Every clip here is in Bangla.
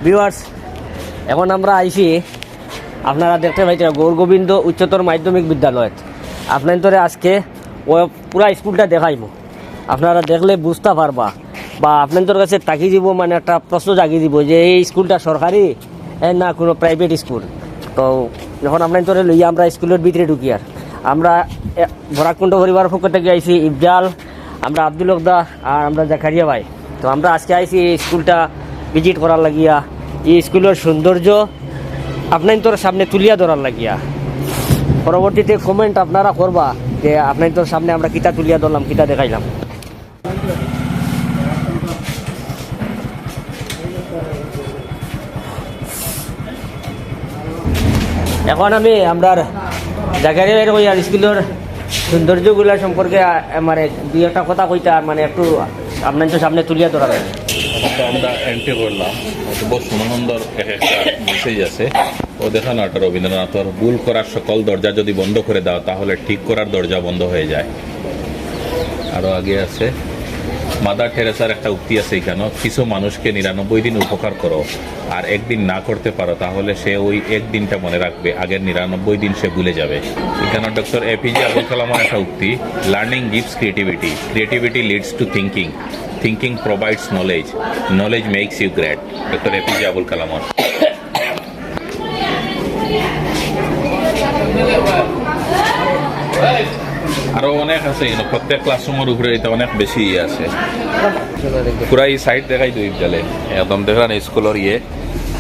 ভিউয়ার্স, এখন আমরা আইছি আপনারা দেখতে পাইছেন গৌরগোবিন্দ উচ্চতর মাধ্যমিক বিদ্যালয়। আপনাদের আজকে ও পুরা স্কুলটা দেখাইব, আপনারা দেখলে বুঝতে পারবা বা আপনাদের কাছে তাকিয়ে দিব, মানে একটা প্রশ্ন জাগিয়ে দিব যে এই স্কুলটা সরকারি না কোনো প্রাইভেট স্কুল। তো যখন আপনাদের লইয়া আমরা স্কুলের ভিতরে ঢুকি, আর আমরা ভরাকুণ্ড পরিবার পক্ষ থেকে আইছি ইফজাল, আমরা আব্দুল হকদা আর আমরা জাকারিয়া ভাই। তো আমরা আজকে আইছি এই স্কুলটা ভিজিট করার লাগিয়া, এই স্কুলের সৌন্দর্য আপনাদের সামনে তুলিয়া ধরার লাগিয়া। পরবর্তীতে কমেন্ট আপনারা করবা যে আপনাদের সামনে আমরা কিতা তুলিয়া ধরলাম, কিতা দেখাইলাম। এখন আমি আপনার জাকারিয়া ভাইয়ের স্কুলের সৌন্দর্যগুলো সম্পর্কে মানে দুই একটা কথা কইতা, মানে একটু আপনাদের সামনে তুলিয়া ধরা লাগে। আমরা এন্ট্রি করলাম, বহু সুন্দর একটা মেসেজ আছে। ও দেখানো একটা রবীন্দ্রনাথের ভুল করার সকল দরজা যদি বন্ধ করে দাও তাহলে ঠিক করার দরজা বন্ধ হয়ে যায়। আরো আগে আছে মাদার টেরেসার একটা উক্তি আছে এখানে, কিছু মানুষকে 99 দিন উপকার করো আর একদিন না করতে পারো তাহলে সে ওই একদিনটা মনে রাখবে, আগের 99 দিন সে ভুলে যাবে। এখানে ডক্টর এপিজে আবুল কালামের একটা উক্তি, learning gives creativity, creativity leads to thinking, thinking provides knowledge, knowledge makes you great. Doctor APJ Abul কালামের। আরো অনেক আছে, প্রত্যেক ক্লাসরুমের উপরে এটা অনেক বেশি আছে। পুরা এই সাইড দেখাই তো ইফজালে একদম দেখলেন স্কুলের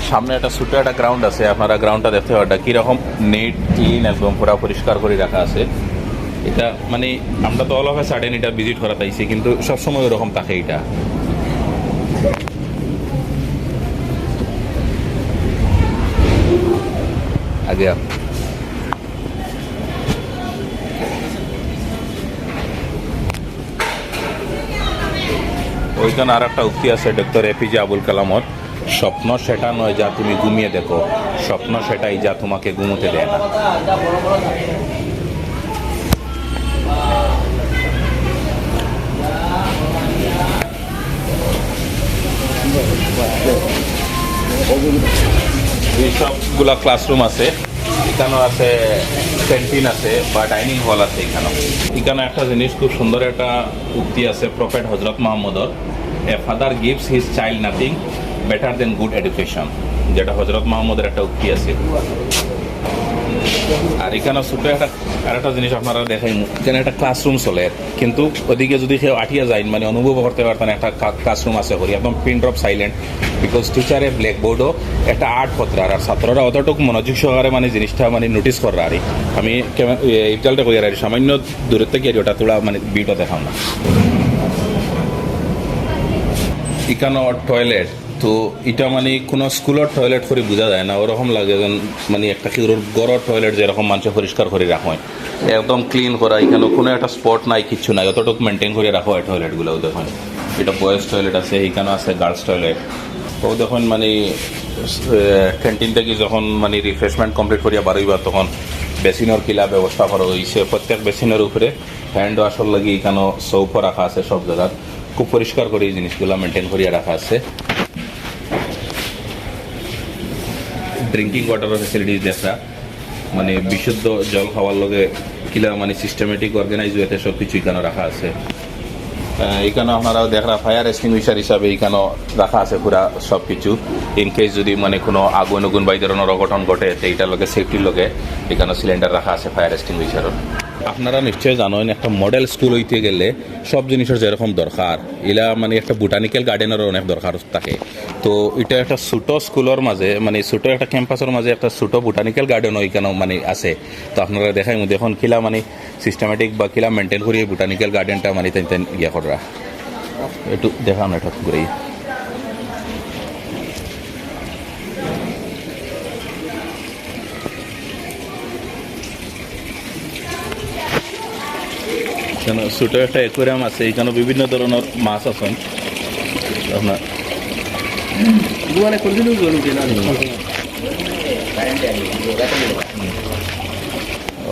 সামনে একটা ছোট একটা গ্রাউন্ড আছে। আপনারা গ্রাউন্ডটা দেখতে পারেন কিরকম নেট ক্লিন, একদম পুরা পরিষ্কার করে রাখা আছে। এটা মানে আমরা তো অল অফ এ সাডেন এটা ভিজিট করা পাইছি, কিন্তু সবসময় ওরকম থাকে এটা। আগে ওইখানে আর একটা উক্তি আছে ডক্টর এপিজে আবুল কালামর, স্বপ্ন সেটা নয় যা তুমি ঘুমিয়ে দেখো, স্বপ্ন সেটাই যা তোমাকে ঘুমোতে দেয় না। এই সবগুলা ক্লাসরুম আছে, এখানেও আছে ক্যান্টিন আছে বা ডাইনিং হল আছে। এখানে একটা জিনিস খুব সুন্দর একটা উক্তি আছে প্রফেট হজরত মোহাম্মদর, a father gives his child nothing better than good education, যেটা হজরত মোহাম্মদের একটা উক্তি আছে। আর এখানে ছোট একটা জিনিস আপনারা দেখাই, এখানে একটা ক্লাসরুম চলে, কিন্তু ওদিকে যদি কেউ আটিয়া যায় মানে অনুভব করতে পারতেন একটা ক্লাসরুম আছে করি, একদম পিন ড্রপ সাইলেন্ট, বিকজ টিচারে ব্ল্যাকবোর্ডও একটা আর্ট করতে আর ছাত্ররা অতটুকু মনোযোগ সহকারে মানে জিনিসটা মানে নোটিস করা। আর আমি ইফজালটা কই আর সামান্য দূরের থেকে ওটা তোলা মানে বিটও দেখাও না। এখানে টয়লেট, তো এটা মানে কোনো স্কুলের টয়লেট করে বোঝা যায় না, ওরকম লাগে যেন মানে একটা গড়ের টয়লেট যেরকম মানুষ পরিষ্কার করে রাখা হয়, একদম ক্লিন করা। এখানে কোনো একটা স্পট নাই, কিচ্ছু নাই, অতটুকু মেনটেন করে রাখা হয় টয়লেটগুলোও। দেখুন এটা বয়েজ টয়লেট আছে, এখানেও আছে গার্লস টয়লেট। তো দেখুন মানে ক্যান্টিন থেকে যখন মানে রিফ্রেশমেন্ট কমপ্লিট করিয়া বাড়িবা তখন বেসিনের কিলা ব্যবস্থা করা হয়েছে। প্রত্যেক বেসিনের উপরে হ্যান্ড ওয়াশর লাগি এখানেও সৌফও রাখা আছে, সব জায়গার খুব পরিষ্কার করে এই জিনিসগুলো মেনটেন করিয়া রাখা আছে। ড্রিঙ্কিং ওয়াটারের ফেসিলিটিস দেখা, মানে বিশুদ্ধ জল খাওয়ার লগে কিলা মানে সিস্টেমেটিক অর্গানাইজ হয়েছে সব কিছু এখানে রাখা আছে। এখানে আপনারা দেখা ফায়ার এক্সটিংগুইশার হিসাবে এখানে রাখা আছে পুরা সব কিছু, ইনকেস যদি মানে কোনো আগুন বা এই ধরনের অঘটন ঘটে এইটার লগে সেফটির লগে এখানে সিলিন্ডার রাখা আছে ফায়ার এক্সটিংগুইশারও। আপনারা নিশ্চয়ই জানেন একটা মডেল স্কুল হইতে গেলে সব জিনিসের যেরকম দরকার, এলা মানে একটা বোটানিক্যাল গার্ডেনেরও অনেক দরকার থাকে। তো এটা একটা ছোটো স্কুলের মাঝে মানে ছোটো একটা ক্যাম্পাসের মাঝে একটা ছোটো বোটানিক্যাল গার্ডেনও এখানেও মানে আছে। তো আপনারা দেখাই দেখুন কিলা মানে সিস্টেমেটিক বা কিলা মেনটেন করি বোটানিক্যাল গার্ডেনটা মানে তেন ইয়ে করা, একটু দেখানো এটা ঘুরেই। এখানে ছোটো একটা অ্যাকোয়ারিয়াম আছে, এখানে বিভিন্ন ধরনের মাছ আছেন আপনার।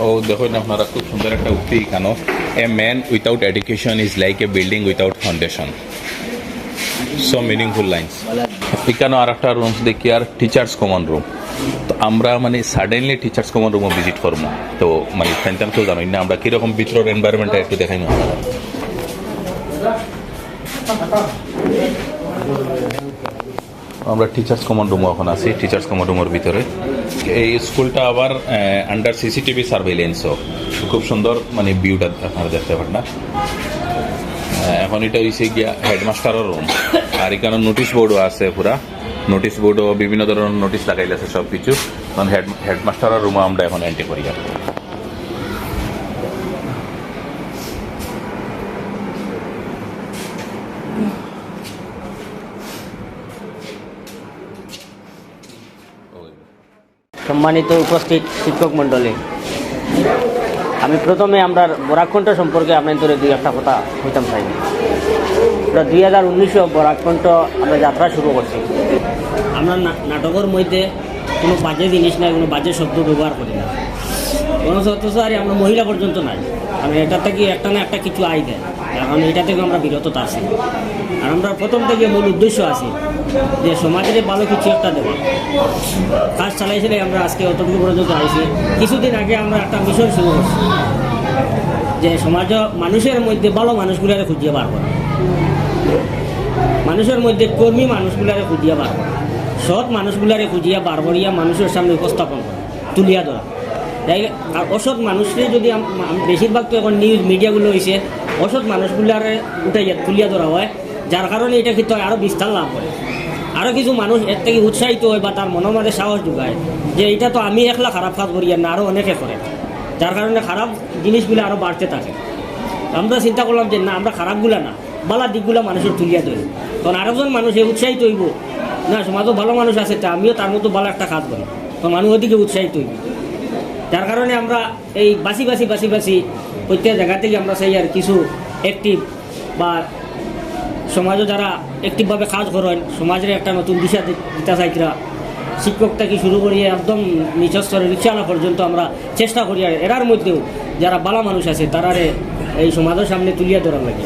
ও দেখুন আপনারা খুব সুন্দর একটা উক্তি এখানে, a man without education is like a building without foundation. So meaningful lines. এখানে আর একটা রুম দেখি আর টিচার্স কমন রুম। তো আমরা মানে সাডেনলি টিচার্স কমন রুমও ভিজিট করবো, তো মানে ফ্যান্টাম কেউ জানোই না আমরা কীরকম ভিতরের এনভায়রনমেন্টটা একটু দেখাই না। আমরা টিচার্স কমন রুমও এখন আছি, টিচার্স কমন রুমের ভিতরে। এই স্কুলটা আবার আন্ডার সিসিটিভি সার্ভেইলেন্সও, খুব সুন্দর মানে ভিউটা আপনারা দেখতে পারেন না। এখন এটা হয়েছে গিয়া হেডমাস্টারের রুম, আর এখানে নোটিশ বোর্ডও আছে, পুরা নোটিশ বোর্ডও বিভিন্ন ধরনের নোটিশ লাগাইলে আছে সব কিছু। কারণ হেডমাস্টারের রুমও আমরা এখন এন্ট্রি করি। আর সম্মানিত উপস্থিত শিক্ষক মণ্ডলী, আমি প্রথমে আমরা বরাকণ্ঠ সম্পর্কে আপনাদের দুই একটা কথা হইতাম চাই। আমরা 2019 বরাকণ্ঠ আমরা যাত্রা শুরু করছি। আমরা নাটকের মধ্যে কোনো বাজে জিনিস নাই, কোনো বাজে শব্দ ব্যবহার করি না। কোনো অথচ আর আমরা মহিলা পর্যন্ত নাই, কারণ এটা থেকে একটা না একটা কিছু আয় দেয়, এখন এটা থেকে আমরা বিরত থাকছি। আর আমরা প্রথম থেকে মূল উদ্দেশ্য আছে যে সমাজের ভালো কিছু একটা দেবো। কাজ চালাইছিলে আমরা আজকে অতটুকু পর্যন্ত আইছি। কিছুদিন আগে আমরা একটা মিশন শুরু করছি যে সমাজ মানুষের মধ্যে ভালো মানুষগুলারে খুঁজিয়ে বার করা, মানুষের মধ্যে কর্মী মানুষগুলারে খুঁজিয়ে বার করা, সৎ মানুষগুলারে খুঁজিয়া বার করিয়া মানুষের সামনে উপস্থাপন করা, তুলিয়া ধরা। তাই আর অসৎ মানুষকে যদি বেশিরভাগ তো এখন নিউজ মিডিয়াগুলো হয়েছে অসৎ মানুষগুলারে উঠাইয়া তুলিয়া ধরা হয়, যার কারণে এটা কিন্তু আরও বিস্তার লাভ করে। আরও কিছু মানুষ এর থেকে উৎসাহিত হয় বা তার মনের মাঝে সাহস যোগায় যে এটা তো আমি একলা খারাপ কাজ করি আর না, আরও অনেকে করে, যার কারণে খারাপ জিনিসগুলো আরও বাড়তে থাকে। আমরা চিন্তা করলাম যে না, আমরা খারাপগুলা না, ভালো দিকগুলো মানুষের তুলিয়া ধরি, তখন আরেকজন মানুষ উৎসাহিত হইব, না সমাজও ভালো মানুষ আছে, তা আমিও তার মতো ভালো একটা কাজ করি, তো মানুষ ওদিকে উৎসাহিত হইব। যার কারণে আমরা এই বাসি প্রত্যেক জায়গা থেকে আমরা সেই আর কিছু অ্যাক্টিভ বা সমাজও যারা অ্যাক্টিভভাবে কাজ করেন, সমাজের একটা নতুন দিশা দিতে চাইরা শিক্ষক থেকে শুরু করিয়ে একদম নিচু স্তরের রিক্সাওয়ালা পর্যন্ত আমরা চেষ্টা করি। আর এরার মধ্যেও যারা ভালো মানুষ আছে তারারে এই সমাজের সামনে তুলিয়া ধরা লাগে।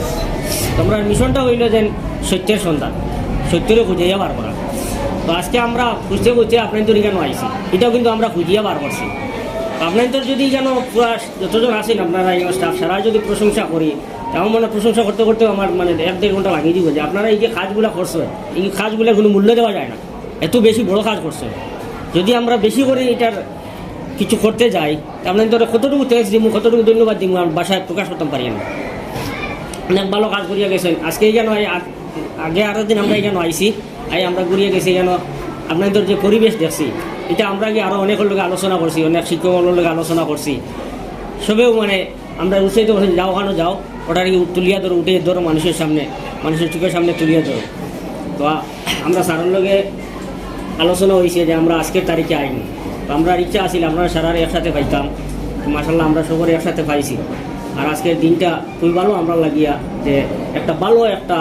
তোমরা মিশনটা হইল যেন সত্যের সন্ধান, সত্যেরও খুঁজিয়া বার করা। তো আজকে আমরা খুঁজতে আপনাদের এখানে আইছি, এটাও কিন্তু আমরা খুঁজিয়া বার করছি। আপনাদের যদি যেন পুরা যতজন আসেন আপনারা এই স্টাফ সারা যদি প্রশংসা করি, তেমন মানে প্রশংসা করতে করতে আমার মানে 1-1.5 ঘন্টা লাগিয়ে দিব যে আপনারা এই যে কাজগুলো করছে, এই কাজগুলো কোনো মূল্য দেওয়া যায় না, এত বেশি বড় কাজ করছে। যদি আমরা বেশি করে এটার কিছু করতে যাই, আপনাদের কতটুকু থ্যাঙ্কস দিব, কতটুকু ধন্যবাদ দিব, আমার বাসায় প্রকাশ করতে পারি না। অনেক ভালো কাজ করিয়া গেছেন। আজকে এখানে আগে আরও দিন আমরা এখানে আইসি, আমরা ঘুরিয়ে গেছি এখানে আপনাদের যে পরিবেশ দেখছি, এটা আমরা কি আরও অনেকের লোক আলোচনা করছি, অনেক শিক্ষকের লোক আলোচনা করছি, সবেও মানে আমরা উৎসাহিত করছি যাও ওখানে যাও, ওটা কি তুলিয়া ধরো, উঠে ধরো মানুষের সামনে, মানুষের চোখের সামনে তুলিয়া ধরো। তো আমরা স্যারের লগে আলোচনা হয়েছে যে আমরা আজকের তারিখে আইনি, তো আমরা ইচ্ছা আসলে আপনারা সারা একসাথে পাইতাম, মাসাল্লাহ আমরা সবাই একসাথে পাইছি। আর আজকের দিনটা খুবই ভালো আমরা লাগিয়া যে একটা ভালো একটা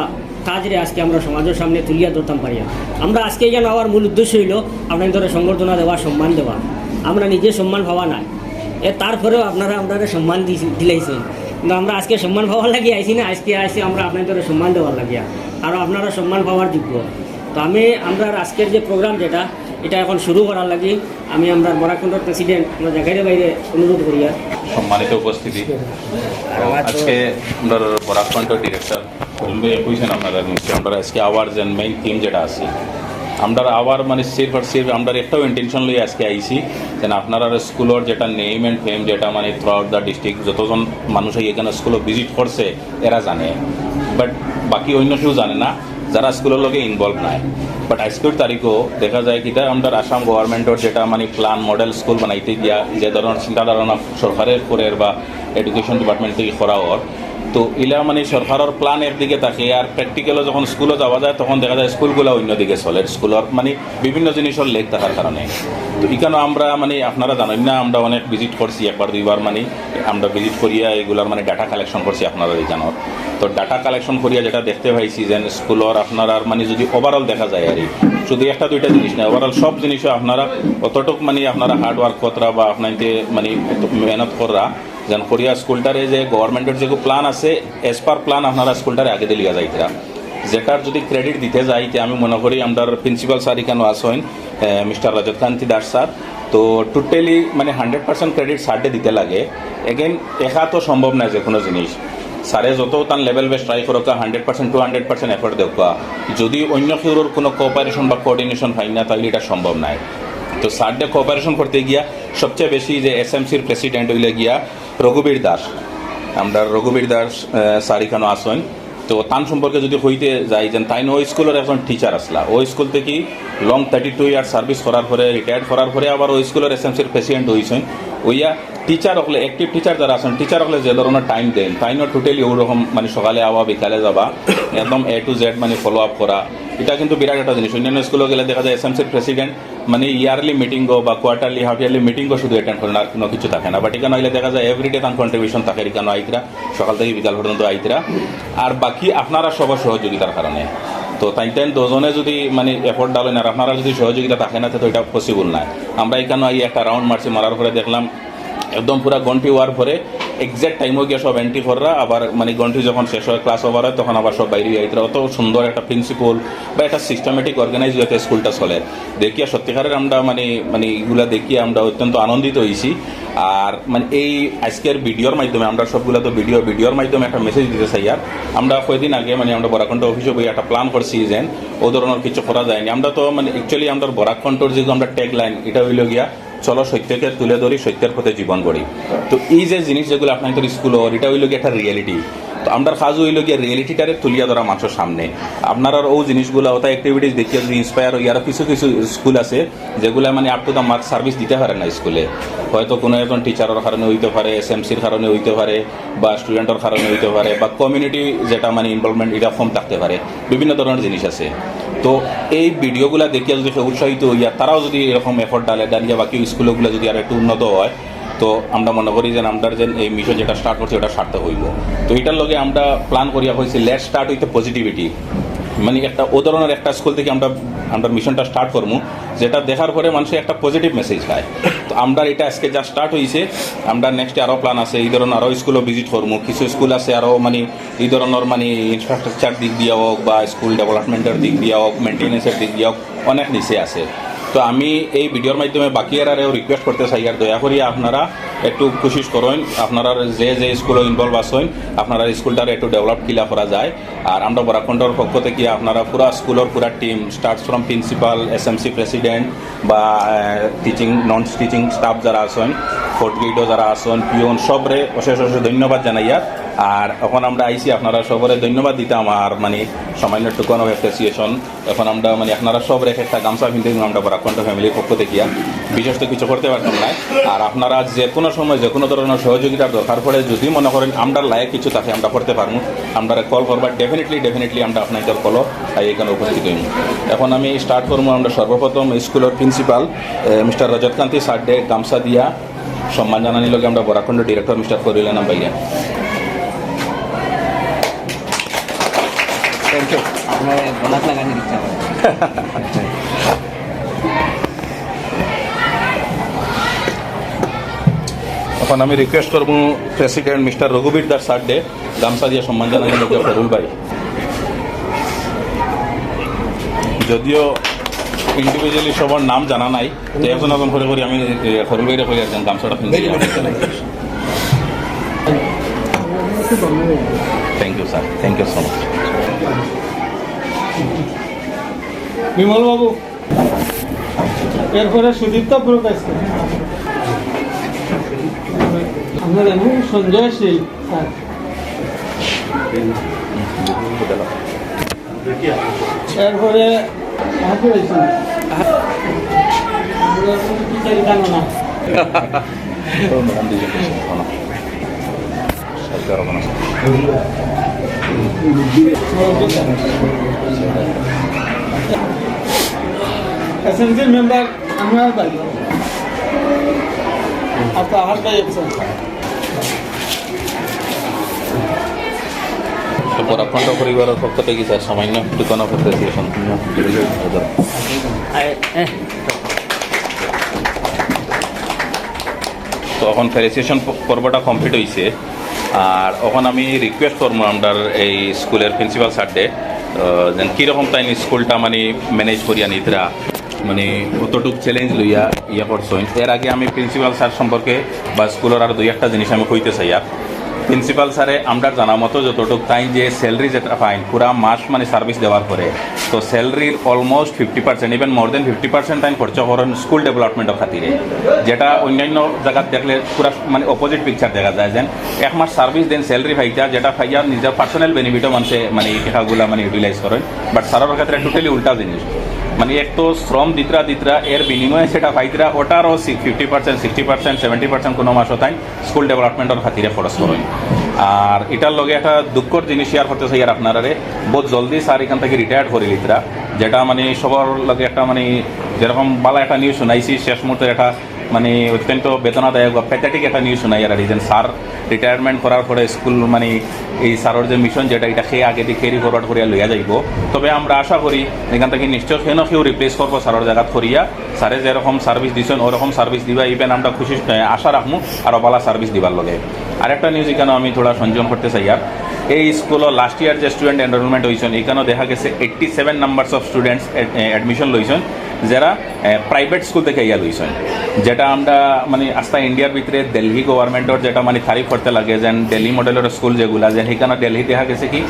কাজরে আজকে আমরা সমাজের সামনে তুলিয়া ধরতাম পারি। আমরা আজকে যেন আমার মূল উদ্দেশ্য হইল আপনাদের সংবর্ধনা দেওয়া, সম্মান দেওয়া। আমরা নিজে সম্মান পাওয়া নাই, তারপরেও আপনারা সম্মান দিলাইছেন, কিন্তু আমরা আজকে সম্মান পাওয়ার লাগিয়ে আইসি না, আজকে আইসি আমরা আপনাদের সম্মান দেওয়ার লাগিয়া, আর আপনারা সম্মান পাওয়ার যোগ্য। তো আমরা আজকের যে প্রোগ্রাম যেটা এটা এখন শুরু করার লাগি আমি আমরা বরাকণ্ঠর প্রেসিডেন্ট আমরা জায়গায় বাইরে অনুরোধ করি। আর সম্মানিত উপস্থিতি, আজকে আমরা বরাকণ্ঠ ডিরেক্টর কইছেন আপনারা নিশ্চয়ই আমরা আজকে আওয়ার যে মেইন থিম যেটা আছে আমরা আওয়ার মানে সির্ফ আর সির্ফ আমরা একটাও ইন্টেনশন লই আজকে আইসি যেন আপনারা স্কুলের যেটা নেম অ্যান্ড ফেম যেটা মানে থ্রু আউট দ্য ডিস্ট্রিক্ট যতজন মানুষ এখানে স্কুলে ভিজিট করছে এরা জানে, বাট বাকি অন্য কেউ জানে না যারা স্কুলের লগে ইনভলভ নাই। বাট আজকের তারিখও দেখা যায় কি আমরা আসাম গভর্নমেন্টের যেটা মানে প্ল্যান মডেল স্কুল বানাইতে গিয়া যে ধরনের চিন্তাধারণা সরকারের করে বা এডুকেশন ডিপার্টমেন্ট থেকে করা হওয়ার, তো এলা মানে সরকারের প্ল্যানের দিকে থাকে। আর প্র্যাকটিক্যালও যখন স্কুলে যাওয়া যায় তখন দেখা যায় স্কুলগুলো অন্যদিকে চলে, স্কুলের মানে বিভিন্ন জিনিসের লেখ থাকার কারণে। তো এখানে আমরা মানে আপনারা জানেন না আমরা অনেক ভিজিট করছি, 1-2 মানে আমরা ভিজিট করিয়া এগুলার মানে ডাটা কালেকশন করছি আপনারা এখানের। তো ডাটা কালেকশন করিয়া যেটা দেখতে পাইছি যে স্কুলের আপনারা মানে যদি ওভারঅল দেখা যায় আর শুধু 1-2টা জিনিস না, ওভারঅল সব জিনিসও আপনারা অতটুক মানে আপনারা হার্ডওয়ার্ক করা বা আপনাদের মানে মেহনত করা যেন করিয়া স্কুলটারে যে গভর্নমেন্টের যে প্ল্যান আছে এজ পার প্ল্যান আপনারা স্কুলটারে আগে দিয়ে লিয়া যাইতরা। যেটার যদি ক্রেডিট দিতে যাই তে আমি মনে করি আমরা প্রিন্সিপাল স্যার এখানে আসেন মিস্টার রজতকান্তি দাস স্যার। তো টোটালি মানে 100% ক্রেডিট স্যারকে দিতে লাগে। এগেন একা তো সম্ভব না যে কোনো জিনিস, স্যারে যত তার লেভেল বেস ট্রাই করুক 100% 200% এফোর্ট দেখা, যদি অন্য কেউর কোনো কোঅপারেশন বা কোঅর্ডিনেশন হয় না তাহলে এটা সম্ভব নয়। তো স্যারকে কোঅপারেশন করতে গিয়া সবচেয়ে বেশি যে এসএমসির প্রেসিডেন্ট হইলে গিয়া রঘুবীর দাস, আমরা রঘুবীর দাস স্যার এখানে আসেন। তো তান সম্পর্কে যদি হইতে যাই যে তাই ওই স্কুলের একজন টিচার আসলা, ওই স্কুল থেকে লং 32 ইয়ার সার্ভিস করার পরে রিটায়ার্ড করার পরে আবার ওই স্কুলের এসএমসির প্রেসিডেন্ট হয়েছেন। ওইয়া টিচার হলে অ্যাক্টিভ টিচার যারা আছেন, টিচার হলে যে ধরনের টাইম দেন তাইনও টোটালি ওরকম মানে সকালে আওয়া বিকালে যাবা একদম A to Z মানে ফলো আপ করা, এটা কিন্তু বিরাট একটা জিনিস। অন্যান্য স্কুলে গেলে দেখা যায় এসএমসির প্রেসিডেন্ট মানে ইয়ারলি মিটিংও বা কোয়ার্টারলি হাফ ইয়ারলি মিটিংও শুধু অ্যাটেন্ড করেন, আর কোনো কিছু থাকে না। বাট এখানে হইলে দেখা যায় এভরিডে তার কন্ট্রিবিউশন থাকে এখানে আইতরা, সকাল থেকে বিকাল পর্যন্ত আইতরা, আর বাকি আপনারা সবার সহযোগিতার কারণে। তো তাই দুজনে যদি মানে এফোর্ট ডালেন আর আপনারা যদি সহযোগিতা থাকে না তো এটা পসিবল না। আমরা এখানে একটা রাউন্ড মারছি, মারার পরে দেখলাম একদম পুরা ঘন্টি হওয়ার পরে এক্সাক্ট টাইমও গিয়ে সব এন্ট্রি কররা, আবার মানে ঘন্টি যখন শেষ হয় ক্লাস ওভার হয় তখন আবার সব বাইরে আইতরা। অত সুন্দর একটা প্রিন্সিপাল বা একটা সিস্টেমেটিক অর্গানাইজ হয়েছে স্কুলটা চলে দেখিয়া সত্যিকারের আমরা মানে মানে এগুলা দেখিয়ে আমরা অত্যন্ত আনন্দিত হয়েছি। আর মানে এই আজকের ভিডিওর মাধ্যমে আমরা সবগুলো তো ভিডিওর মাধ্যমে একটা মেসেজ দিতে চাই। আর আমরা কয়েকদিন আগে মানে আমরা বরাকণ্ঠ অফিসে বই একটা প্ল্যান করছি যে ও ধরনের কিছু করা যায়নি। আমরা তো মানে অ্যাকচুয়ালি আমরা বরাকণ্ঠর যে আমরা ট্যাগ লাইন এটা হইল গিয়া চলো সত্যকে তুলে ধরি, সত্যের পথে জীবন গড়ি। তো এই যে জিনিস যেগুলো আপনাদের স্কুল এটা হইল গিয়ে একটা রিয়েলিটি। তো আমরা কাজ হইল গিয়ে রিয়েলিটিটারে তুলিয়া ধরা মানুষের সামনে। আপনারা ও জিনিসগুলো ওটা অ্যাক্টিভিটিস দেখিয়ে যদি ইন্সপায়ার হই। আরও কিছু কিছু স্কুল আছে যেগুলো মানে up to the mark service দিতে পারে না স্কুলে, হয়তো কোনো একজন টিচারের কারণে হইতে পারে, এসএমসির কারণে হইতে পারে, বা স্টুডেন্টের কারণে হইতে পারে, বা কমিউনিটি যেটা মানে ইনভলভমেন্ট এটা কম থাকতে পারে, বিভিন্ন ধরনের জিনিস আছে। তো এই ভিডিওগুলো দেখিয়ে যদি উৎসাহিত হইয়া তারাও যদি এরকম এফোর্ট ডালিয়া বাকি স্কুলগুলো যদি আর একটু উন্নত হয়, তো আমরা মনে করি যে আমরা যে এই মিশন যেটা স্টার্ট করছি ওটা সার্থক হইব। তো এটার লগে আমরা প্ল্যান করিয়া হয়েছি লেট স্টার্ট উইথ পজিটিভিটি, মানে একটা ও ধরনের একটা স্কুল থেকে আমরা মিশনটা স্টার্ট করবো যেটা দেখার পরে মানুষের একটা পজিটিভ মেসেজ পায়। তো আমরা এটা আজকে যা স্টার্ট হয়েছে, আমরা নেক্সটে আরও প্ল্যান আছে এই ধরনের আরও স্কুলও ভিজিট করবো। কিছু স্কুল আছে আরও মানে এই ধরনের মানে ইনফ্রাস্ট্রাকচার দিক দিয়ে হোক বা স্কুল ডেভেলপমেন্টের দিক দিয়ে হোক, মেনটেন্যান্সের দিক দিয়ে হোক অনেক নিচে আছে। তো আমি এই ভিডিওর মাধ্যমে বাকি আরও রিকোয়েস্ট করতে চাই আর দয়া করিয়া আপনারা একটু কোশিশ করেন, আপনারা যে যে স্কুলে ইনভলভ আসেন আপনারা স্কুলটার একটু ডেভেলপ কিলা করা যায়। আর আমরা বরাকণ্ঠর পক্ষ থেকে আপনারা পুরা স্কুলের পুরা team starts from principal, SMC president বা টিচিং নন টিচিং স্টাফ যারা আসেন, ফোর্থ গ্রেডও যারা আসেন, পিওন সবরে অশেষ অশেষ ধন্যবাদ জানাইয়া। আর এখন আমরা আইসি আপনারা সবরে ধন্যবাদ দিতে আমার মানে সামান্য টুকান অফ অ্যাপ্রিসিয়েশন। এখন আমরা মানে আপনারা সব রেখে একটা গামছা কিনতে আমরা বরাকণ্ঠ ফ্যামিলির পক্ষ থেকে বিশেষ তো কিছু করতে পারতাম না। আর আপনারা যে কোনো সময় যে কোনো ধরনের সহযোগিতার দরকার পড়ে যদি মনে করেন আমরা লায়ক কিছু থাকে আমরা করতে পারবো, আমরা কল করবার ডেফিনেটলি আমরা আপনাদের কলও এখানে উপস্থিত হইব। এখন আমি স্টার্ট করবো আমরা সর্বপ্রথম স্কুলের প্রিন্সিপাল মিস্টার রজতকান্তি স্যারডে গামছা দিয়া সম্মান জানানির লগে আমরা বরাকণ্ঠ ডিরেক্টর মিস্টার করিলেন ভাইয়া। এখন আমি রিকোয়েস্ট করবো প্রেসিডেন্ট মিস্টার রঘুবীর দাস স্যারডে গামছা দিয়ে সম্মান জানানি লোক ফেরুল ভাই। যদিও ইন্ডিভিজুয়ালি সবার নাম জানা নাই, তো একজন একজন করে করে আমি ফেরুল ভাইরে করে একজন গামছাটা কিনতে। Thank you sir, thank you so much. Bimal babu, এরপরে সুদীপ্তা প্রকাশ আপনার এমন সঞ্জয় শীল স্যার। এরপরে এসএমসির মেম্বার আমার ভাই আপনার আহার ভাই বরাকণ্ঠ পরিবারের পক্ষ থেকে স্যার সামান্য টুকানো অ্যাপ্রিসিয়েশন। তো এখন ফেলিসিয়েশন পর্বটা কমপ্লিট হয়েছে। আর এখন আমি রিকোয়েস্ট করবো আমরা এই স্কুলের প্রিন্সিপাল স্যারডে যেন কীরকম তাই স্কুলটা মানে ম্যানেজ করিয়া নিতরা মানে কতটুক চ্যালেঞ্জ লইয়া ইয়া করছেন। এর আগে আমি প্রিন্সিপাল স্যার সম্পর্কে বা স্কুলের আর দুই একটা জিনিস আমি কইতে চাই। আর প্রিন্সিপাল স্যারে আমরা জানা মতো যতটুক তাই যে স্যালারি যেটা পাইন পুরা মাস মানে সার্ভিস দেওয়ার পরে, তো স্যালারির অলমোস্ট 50% ইভেন মোর দেন 50% টাইম খরচ করেন স্কুল ডেভেলপমেন্টের খাতিরে, যেটা অন্যান্য জায়গাত দেখলে পুরা মানে অপোজিট পিকচার দেখা যায়। যেন এক মাস সার্ভিস দেন স্যালারি পাইতা, যেটা পাইয়া নিজের পার্সোনাল বেনিফিটও মানুষে মানে এই টাকাগুলো মানে ইউটিলাইজ করেন। বাট স্যারের ক্ষেত্রে টোটালি উল্টা জিনিস, মানে এক তো শ্রম দিতরা এর বিনিময়ে সেটা পাইতরা ওটারও 50%, 60%, 70% কোনো মাসও তাই স্কুল ডেভেলপমেন্টের খাতিরে খরচ করেন। আর এটার লগে একটা দুঃখর জিনিস শেয়ার করতে চাই আর আপনারারে, বহুত জলদি স্যার এখান থেকে রিটায়ার্ড করে লিতরা, যেটা মানে সবার লগে একটা মানে যেরকম বালা একটা নিউজ শুনাইছি শেষ মুহূর্তে একটা মানে অত্যন্ত বেদনাদায়ক বা প্যাথেটিক একটা নিউজ শোনাই আর রিজন স্যার রিটায়ারমেন্ট করার পরে স্কুল মানে এই স্যারের যে মিশন যেটা এটা খেয়ে আগে দিয়ে ক্যারি ফরওয়ার্ড করিয়া লইয়া যাইব। তবে আমরা আশা করি এখান থেকে নিশ্চয় কেউ রিপ্লেস করবো স্যারের জায়গাত করিয়া, স্যারে যেরকম সার্ভিস দিচ্ছেন ওরকম সার্ভিস দিবা, ইভেন আমরা খুশি আশা রাখবো আরও ভালো সার্ভিস দিবার লগে। আরেকটা নিউজ এখানে আমি থোড়া সংযোজন করতে চাই। আর এই স্কুলের লাস্ট ইয়ার যে স্টুডেন্ট এনরোলমেন্ট হয়েছেন এখানেও দেখা গেছে 87 নাম্বারস অফ স্টুডেন্টস অ্যাডমিশন লইছেন, যারা প্রাইভেট স্কুল থেকে ইয়া লইছেন, যেটা আমরা মানে আস্তা ইন্ডিয়ার ভিতরে দিল্লি গভর্নমেন্টের যেটা মানে তারিফ করতে লাগে যেন দিল্লি মডেলের স্কুল যেগুলা যেন সেখানে দিল্লি দেখা গেছে কি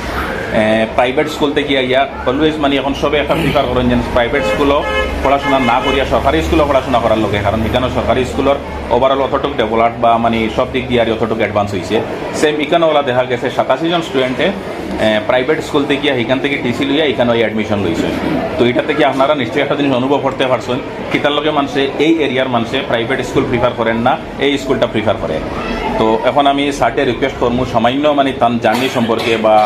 প্রাইভেট স্কুল থেকে ইয়া অলওয়েজ মানে এখন সবে একটা প্রিফার করেন যেন প্রাইভেট স্কুলও পড়াশোনা না করিয়া সরকারি স্কুলও পড়াশোনা করার লগে, কারণ এখানে সরকারি স্কুলের ওভারঅল অতটুক ডেভেলপ বা মানে সব দিক দিয়ে আর অতটুক অ্যাডভান্স হয়েছে। সেম এখানে ওলা দেখা গেছে 87 জন স্টুডেন্টে প্রাইভেট স্কুল থেকে এখান থেকে টিসি লইয়া এখানে ওই অ্যাডমিশন লইছে। তো এটা থেকে আপনারা নিশ্চয়ই একটা জিনিস অনুভব করতে পারছেন কিতার লগে মানুষে এই এরিয়ার মানুষে প্রাইভেট স্কুল প্রিফার করেন না, এই স্কুলটা প্রিফার করে। তো এখন আমি স্যারকে রিকোয়েস্ট করবো সামান্য মানে তার জার্নি সম্পর্কে বা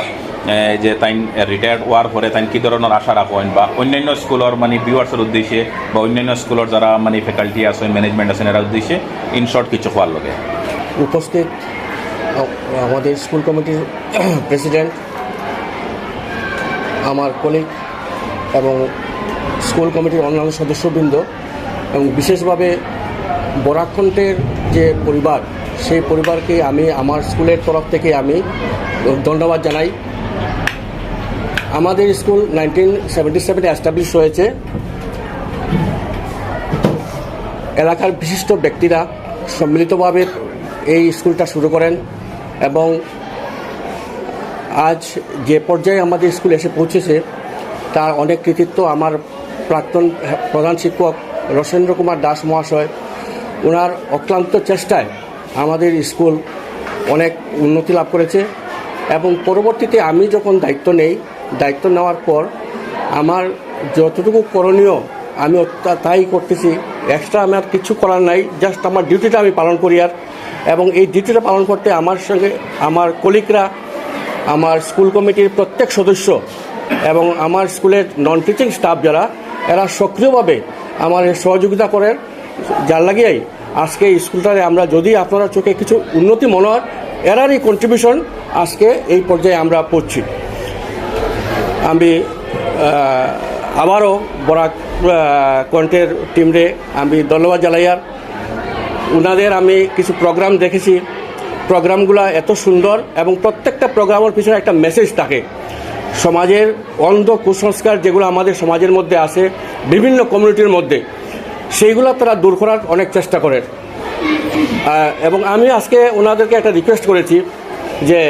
যে তাই রিটায়ার্ড হওয়ার পরে তাই কী ধরনের আশা রাখেন বা অন্যান্য স্কুলের মানে ভিউয়ার্সের উদ্দেশ্যে বা অন্যান্য স্কুলের যারা মানে ফ্যাকাল্টি আছে ম্যানেজমেন্ট আছেন এর উদ্দেশ্যে ইন শর্ট কিছু হওয়ার লগে। উপস্থিত আমাদের স্কুল কমিটির প্রেসিডেন্ট, আমার কলিগ এবং স্কুল কমিটির অন্যান্য সদস্যবৃন্দ এবং বিশেষভাবে বরাকণ্ঠের যে পরিবার, সেই পরিবারকে আমি আমার স্কুলের তরফ থেকে আমি ধন্যবাদ জানাই। আমাদের স্কুল 1977 এস্টাবলিশ হয়েছে। এলাকার বিশিষ্ট ব্যক্তিরা সম্মিলিতভাবে এই স্কুলটা শুরু করেন এবং আজ যে পর্যায়ে আমাদের স্কুল এসে পৌঁছেছে তার অনেক কৃতিত্ব আমার প্রাক্তন প্রধান শিক্ষক রসেন্দ্র কুমার দাস মহাশয়। ওনার অক্লান্ত চেষ্টায় আমাদের স্কুল অনেক উন্নতি লাভ করেছে এবং পরবর্তীতে আমি যখন দায়িত্ব নেওয়ার পর আমার যতটুকু করণীয় আমি তাই করতেছি, এক্সট্রা আমার কিছু করার নাই, জাস্ট আমার ডিউটিটা আমি পালন করি। আর এবং এই ডিউটিটা পালন করতে আমার সঙ্গে আমার কলিগরা, আমার স্কুল কমিটির প্রত্যেক সদস্য এবং আমার স্কুলের নন টিচিং স্টাফ যারা, এরা সক্রিয়ভাবে আমার সহযোগিতা করেন, যার লাগিয়েই আজকে এই স্কুলটারে আমরা যদি আপনারা চোখে কিছু উন্নতি মনে হয় এরারই কন্ট্রিবিউশন আজকে এই পর্যায়ে আমরা পড়ছি। আমি আবারও বরাক কণ্ঠের টিমরে আমি ধন্যবাদ জানাই। আর ওনাদের আমি কিছু প্রোগ্রাম দেখেছি, প্রোগ্রামগুলো এত সুন্দর এবং প্রত্যেকটা প্রোগ্রামের পিছনে একটা মেসেজ থাকে। সমাজের অন্ধ কুসংস্কার যেগুলো আমাদের সমাজের মধ্যে আছে বিভিন্ন কমিউনিটির মধ্যে, সেইগুলো তারা দূর করার অনেক চেষ্টা করে। এবং আমি আজকে ওনাদেরকে একটা রিকোয়েস্ট করেছি যে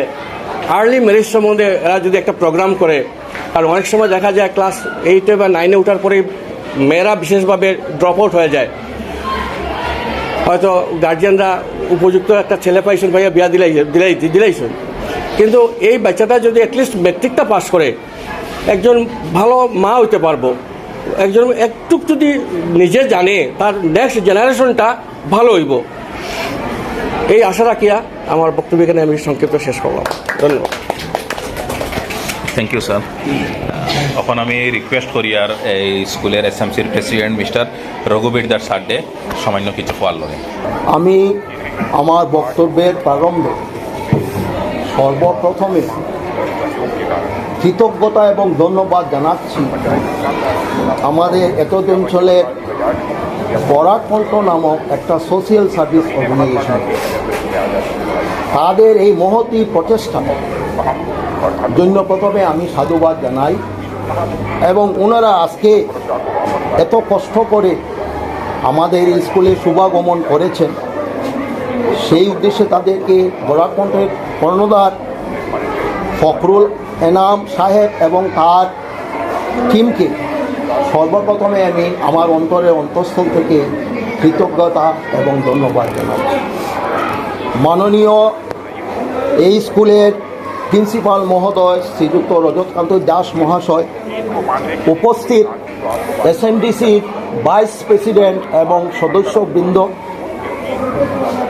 আর্লি ম্যারেজ সম্বন্ধে এরা যদি একটা প্রোগ্রাম করে, আর অনেক সময় দেখা যায় ক্লাস 8 বা 9 ওঠার পরে মেয়েরা বিশেষভাবে ড্রপ আউট হয়ে যায়। হয়তো গার্জিয়ানরা উপযুক্ত একটা ছেলে পাইছেন, ভাইয়া বিয়া দিলাইছেন, কিন্তু এই বাচ্চাটা যদি অ্যাটলিস্ট ম্যাট্রিকটা পাস করে একজন ভালো মা হইতে পারবো। একজন একটু যদি নিজে জানে তার নেক্সট জেনারেশনটা ভালো হইব, এই আশা রাখিয়া আমার বক্তব্য এখানে আমি সংক্ষিপ্ত শেষ করলাম। ধন্যবাদ। Thank you sir. এখন আমি রিকোয়েস্ট করি আর এই স্কুলের এসএমসির প্রেসিডেন্ট মিস্টার রঘুবীর দাস সাড্ডে সামান্য কিছু হওয়ার লগে। আমি আমার বক্তব্যের প্রারম্ভে সর্বপ্রথমে কৃতজ্ঞতা এবং ধন্যবাদ জানাচ্ছি আমাদের এতদ অঞ্চলের বরাকণ্ঠ নামক একটা সোশিয়াল সার্ভিস অর্গানাইজেশন। তাদের এই মহতী প্রচেষ্টা জন্য প্রথমে আমি সাধুবাদ জানাই। এবং ওনারা আজকে এত কষ্ট করে আমাদের স্কুলে শুভাগমন করেছেন, সেই উদ্দেশ্যে তাদেরকে বরাকণ্ঠের কর্ণধার ফখরুল এনাম সাহেব এবং তার টিমকে সর্বপ্রথমে আমি আমার অন্তরের অন্তঃস্থল থেকে কৃতজ্ঞতা এবং ধন্যবাদ জানাচ্ছি। মাননীয় এই স্কুলের প্রিন্সিপাল মহোদয় শ্রীযুক্ত রজতকান্ত দাস মহাশয়, উপস্থিত এসএমডিসির ভাইস প্রেসিডেন্ট এবং সদস্যবৃন্দ,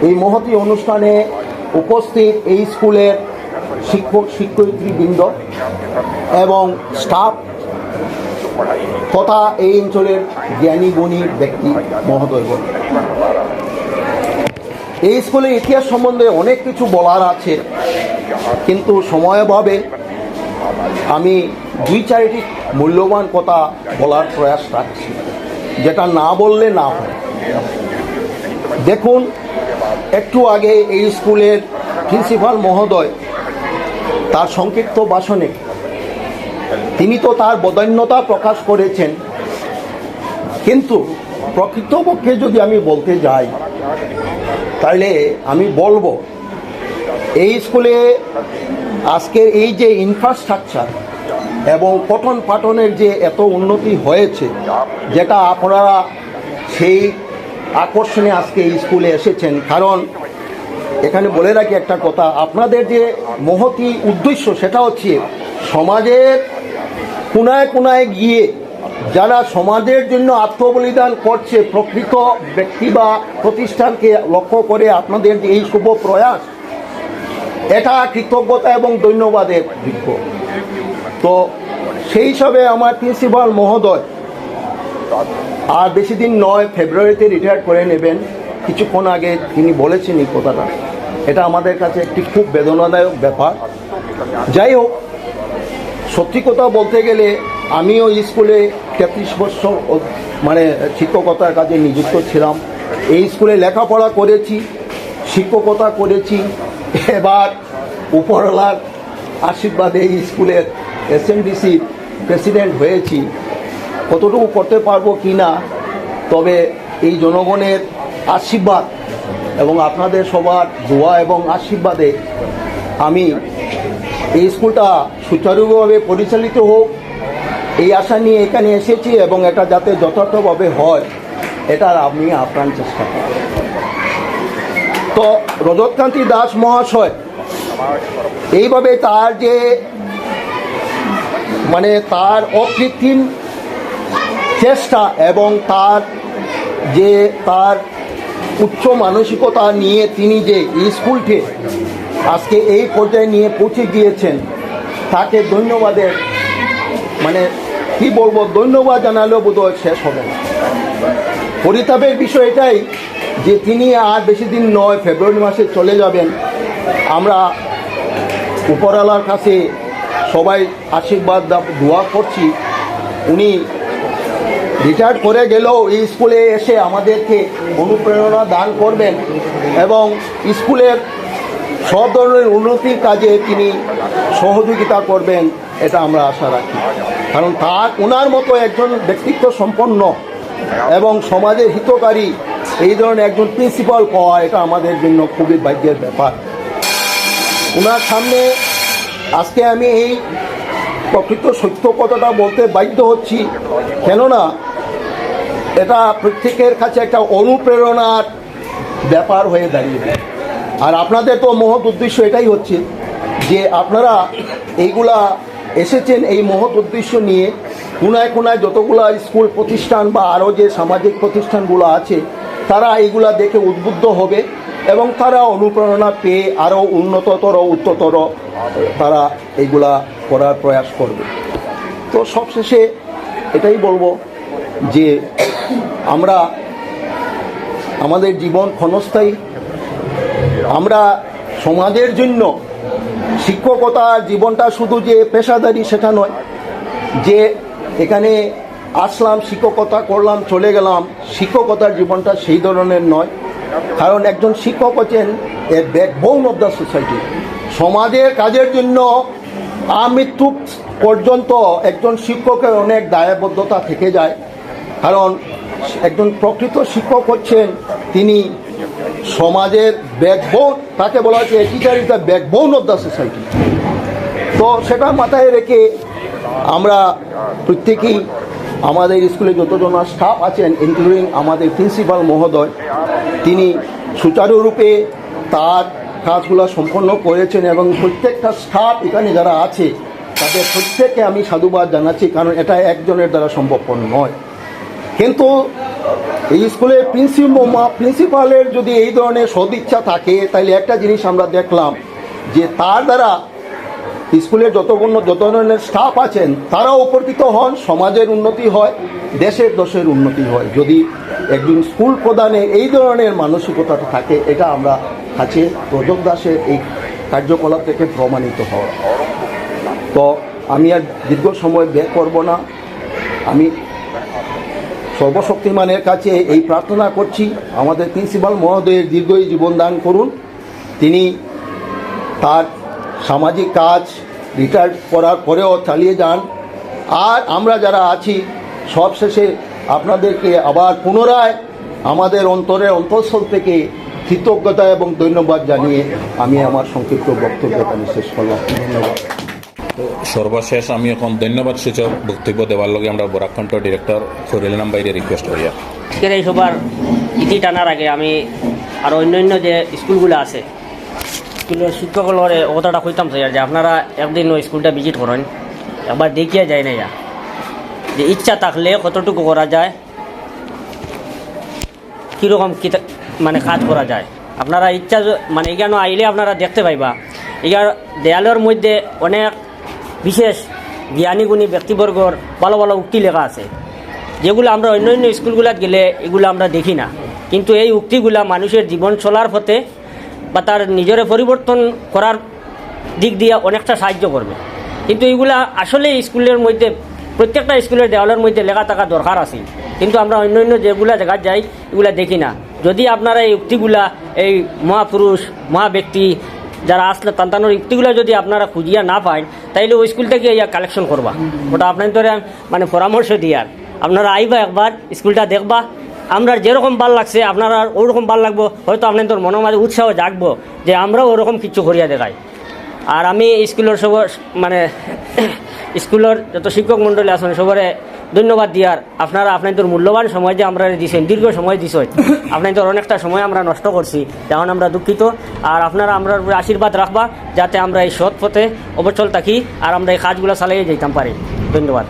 এই মহতী অনুষ্ঠানে উপস্থিত এই স্কুলের শিক্ষক শিক্ষয়িত্রীবৃন্দ এবং স্টাফ তথা এই অঞ্চলের জ্ঞানী গুণী ব্যক্তি মহোদয়গণ, এই স্কুলের ইতিহাস সম্বন্ধে অনেক কিছু বলার আছে, কিন্তু সময়াভাবে আমি দুই চারটি মূল্যবান কথা বলার প্রয়াস রাখছি, যেটা না বললে না হয়। দেখুন, একটু আগে এই স্কুলের প্রিন্সিপাল মহোদয় তার সংক্ষিপ্ত ভাষণে তিনি তো তার বদান্যতা প্রকাশ করেছেন, কিন্তু প্রকৃতপক্ষে যদি আমি বলতে যাই তাহলে আমি বলবো এই স্কুলে আজকের এই যে ইনফ্রাস্ট্রাকচার এবং পঠন পাঠনের যে এত উন্নতি হয়েছে, যেটা আপনারা সেই আকর্ষণে আজকে এই স্কুলে এসেছেন। কারণ এখানে বলে রাখি একটা কথা, আপনাদের যে মহতী উদ্দেশ্য সেটা হচ্ছে সমাজের কোনায় কোনায় গিয়ে যারা সমাজের জন্য আত্মবলিদান করছে, প্রকৃত ব্যক্তি বা প্রতিষ্ঠানকে লক্ষ্য করে আপনাদের যে এই শুভ প্রয়াস, এটা কৃতজ্ঞতা এবং ধন্যবাদের যোগ্য। তো সেই হিসাবে আমার প্রিন্সিপাল মহোদয় আর বেশি দিন নয়, ফেব্রুয়ারিতে রিটায়ার করে নেবেন। কিছুক্ষণ আগে তিনি বলেছেন এই কথাটা, এটা আমাদের কাছে একটি খুব বেদনাদায়ক ব্যাপার। যাই হোক, সত্যি কথা বলতে গেলে আমিও স্কুলে 33 বছর মানে শিক্ষকতার কাজে নিযুক্ত ছিলাম। এই স্কুলে লেখাপড়া করেছি, শিক্ষকতা করেছি, এবার উপরওয়ালার আশীর্বাদে এই স্কুলের এসএমডিসি প্রেসিডেন্ট হয়েছি। কতটুকু করতে পারবো কি না, তবে এই জনগণের আশীর্বাদ এবং আপনাদের সবার দোয়া এবং আশীর্বাদে আমি এই স্কুলটা সুচারুভাবে পরিচালিত হোক এই আশা নিয়ে এখানে এসেছি, এবং এটা যাতে যথার্থভাবে হয় এটার আমি আপ্রাণ চেষ্টা করি। তো রজতকান্তি দাস মহাশয় এইভাবে তার যে মানে তার অকৃত্রিম চেষ্টা এবং তার যে তার উচ্চ মানসিকতা নিয়ে তিনি যে এই স্কুলটি আজকে এই পর্যায়ে নিয়ে পৌঁছে গিয়েছেন, তাকে ধন্যবাদের মানে কি বলবো, ধন্যবাদ জানালেও বোধহয় শেষ হবে না। পরিতাপের বিষয় এটাই যে তিনি আর বেশি দিন নয়, ফেব্রুয়ারি মাসে চলে যাবেন। আমরা উপরওয়ালার কাছে সবাই আশীর্বাদ দোয়া করছি, উনি রিটায়ার করে গেলেও এই স্কুলে এসে আমাদেরকে অনুপ্রেরণা দান করবেন এবং স্কুলের সব ধরনের উন্নতির কাজে তিনি সহযোগিতা করবেন, এটা আমরা আশা রাখি। কারণ ওনার মতো একজন ব্যক্তিত্ব সম্পন্ন এবং সমাজের হিতকারী এই ধরনের একজন প্রিন্সিপাল পাওয়া, এটা আমাদের জন্য খুবই ভাগ্যের ব্যাপার। ওনার সামনে আজকে আমি এই প্রকৃত সত্য কথাটা বলতে বাধ্য হচ্ছি, কেননা এটা প্রত্যেকের কাছে একটা অনুপ্রেরণার ব্যাপার হয়ে দাঁড়িয়েছে। আর আপনাদের তো মহৎ উদ্দেশ্য এটাই হচ্ছে যে আপনারা এইগুলা এসেছেন এই মহৎ উদ্দেশ্য নিয়ে, কোনায় কোনায় যতগুলা স্কুল প্রতিষ্ঠান বা আরও যে সামাজিক প্রতিষ্ঠানগুলো আছে তারা এইগুলা দেখে উদ্বুদ্ধ হবে এবং তারা অনুপ্রেরণা পেয়ে আরও উন্নততর উচ্চতর তারা এইগুলা করার প্রয়াস করবে। তো সবশেষে এটাই বলবো যে আমরা আমাদের জীবন ক্ষণস্থায়ী, আমরা সমাজের জন্য শিক্ষকতার জীবনটা শুধু যে পেশাদারি সেটা নয়, যে এখানে আসলাম শিক্ষকতা করলাম চলে গেলাম, শিক্ষকতার জীবনটা সেই ধরনের নয়। কারণ একজন শিক্ষক হচ্ছেন এ ব্যাকবোন অফ দ্য সোসাইটি, সমাজের কাজের জন্য আমৃত্যু পর্যন্ত একজন শিক্ষকের অনেক দায়বদ্ধতা থেকে যায়, কারণ একজন প্রকৃত শিক্ষক হচ্ছেন তিনি সমাজের ব্যাকবোন, তাকে বলা হচ্ছে teacher is the backbone of the society. তো সেটা মাথায় রেখে আমরা প্রত্যেকেই আমাদের স্কুলে যতজন স্টাফ আছেন ইনক্লুডিং আমাদের প্রিন্সিপাল মহোদয়, তিনি সুচারুরূপে তার কাজগুলো সম্পন্ন করেছেন এবং প্রত্যেকটা স্টাফ এখানে যারা আছে তাদের প্রত্যেককে আমি সাধুবাদ জানাচ্ছি, কারণ এটা একজনের দ্বারা সম্ভবপর নয়। কিন্তু এই স্কুলের প্রিন্সিপালের যদি এই ধরনের সদিচ্ছা থাকে, তাহলে একটা জিনিস আমরা দেখলাম যে তার দ্বারা স্কুলের যত ধরনের স্টাফ আছেন তারাও উপকৃত হন, সমাজের উন্নতি হয়, দেশের উন্নতি হয়। যদি একজন স্কুল প্রধানের এই ধরনের মানসিকতাটা থাকে, এটা আমরা কাছে প্রযোগ দাসের এই কার্যকলাপ থেকে প্রমাণিত হওয়া। তো আমি আর দীর্ঘ সময় ব্যয় করব না, আমি সর্বশক্তিমানের কাছে এই প্রার্থনা করছি আমাদের প্রিন্সিপাল মহোদয়ের দীর্ঘই জীবন দান করুন, তিনি তার সামাজিক কাজ রিটায়ার করার পরেও চালিয়ে যান। আর আমরা যারা আছি সবশেষে আপনাদেরকে আবার পুনরায় আমাদের অন্তরের অন্তঃস্থল থেকে কৃতজ্ঞতা এবং ধন্যবাদ জানিয়ে আমি আমার সংক্ষিপ্ত বক্তব্য এখানে শেষ করলাম। ধন্যবাদ। সর্বশেষ আমি এখন ধন্যবাদ সূচক বক্তব্য দেওয়ার লগে আমরা বরাকণ্ঠ ডিরেক্টর খৈরুল ইসলাম বাইরে রিকোয়েস্ট করি। আজকের এই সবার ইতি টানার আগে আমি আর অন্যান্য যে স্কুলগুলো আছে স্কুলের শিক্ষকগুলোর কথাটা কইতাম স্যার যে আপনারা একদিন ওই স্কুলটা ভিজিট করেন, একবার দেখিয়া যায় না, যে ইচ্ছা থাকলে কতটুকু করা যায়, কীরকম মানে কাজ করা যায়। আপনারা ইচ্ছা মানে এখানে আইলে আপনারা দেখতে পাইবা এখানে দেয়ালের মধ্যে অনেক বিশেষ জ্ঞানী গুণী ব্যক্তিবর্গর ভালো ভালো উক্তি লেখা আছে, যেগুলো আমরা অন্যান্য স্কুলগুলোত গেলে এগুলো আমরা দেখি না। কিন্তু এই উক্তিগুলা মানুষের জীবন চলার পথে বা তার নিজের পরিবর্তন করার দিক দিয়ে অনেকটা সাহায্য করবে। কিন্তু এইগুলা আসলে স্কুলের মধ্যে প্রত্যেকটা স্কুলের দেওয়ালের মধ্যে লেখা থাকা দরকার আছে, কিন্তু আমরা অন্যান্য যেগুলা জায়গায় যাই এগুলা দেখি না। যদি আপনারা এই উক্তিগুলা এই মহাপুরুষ মহা ব্যক্তি যারা আসলে তান্তানোর উক্তিগুলা যদি আপনারা খুঁজিয়া না পান, তাইলে ওই স্কুল থেকে ইয়া কালেকশন করবা। ওটা আপনাদের মানে পরামর্শ দিয়ার, আপনারা আইবা একবার স্কুলটা দেখবা, আমরা যেরকম ভাল লাগছে আপনারা ওরকম ভাল লাগবো, হয়তো আপনাদের মনের মাঝে উৎসাহ জাগবো যে আমরাও ওরকম কিছু করিয়া দেখাই। আর আমি স্কুলের সব মানে স্কুলের যত শিক্ষক মণ্ডলী আছেন সবারে ধন্যবাদ দিয়ার, আপনারা আপনাদের মূল্যবান সময় যে আমরা দিয়েছেন, দীর্ঘ সময় দিছ, আপনাদের অনেকটা সময় আমরা নষ্ট করছি, যেমন আমরা দুঃখিত। আর আপনারা আমরা আশীর্বাদ রাখবা যাতে আমরা এই সৎ পথে অবচল থাকি আর আমরা এই কাজগুলো চালিয়ে যেতাম পারি। ধন্যবাদ।